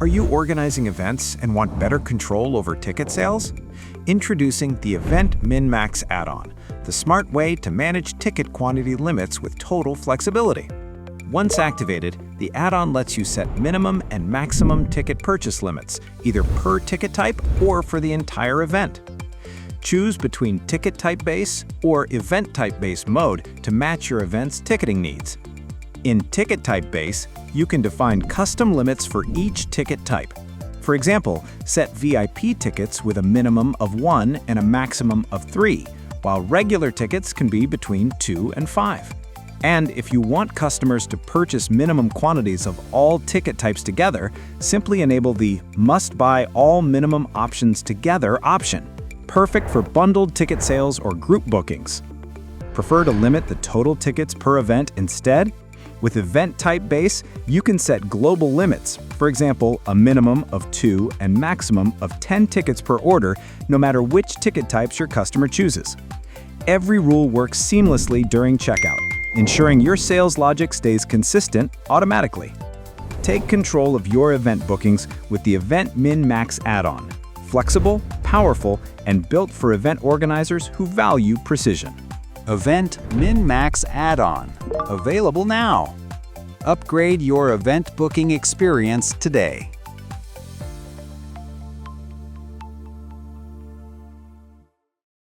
Are you organizing events and want better control over ticket sales? Introducing the Event Min-Max add-on, the smart way to manage ticket quantity limits with total flexibility. Once activated, the add-on lets you set minimum and maximum ticket purchase limits, either per ticket type or for the entire event. Choose between ticket type base or event type base mode to match your event's ticketing needs. In ticket type base, you can define custom limits for each ticket type. For example, set VIP tickets with a minimum of 1 and a maximum of 3, while regular tickets can be between 2 and 5. And if you want customers to purchase minimum quantities of all ticket types together, simply enable the Must Buy All Minimum Options Together option, perfect for bundled ticket sales or group bookings. Prefer to limit the total tickets per event instead? With Event Type Base, you can set global limits, for example, a minimum of 2 and maximum of 10 tickets per order, no matter which ticket types your customer chooses. Every rule works seamlessly during checkout, ensuring your sales logic stays consistent automatically. Take control of your event bookings with the Event Min-Max add-on. Flexible, powerful, and built for event organizers who value precision. Event Min-Max add-on. Available now. Upgrade your event booking experience today.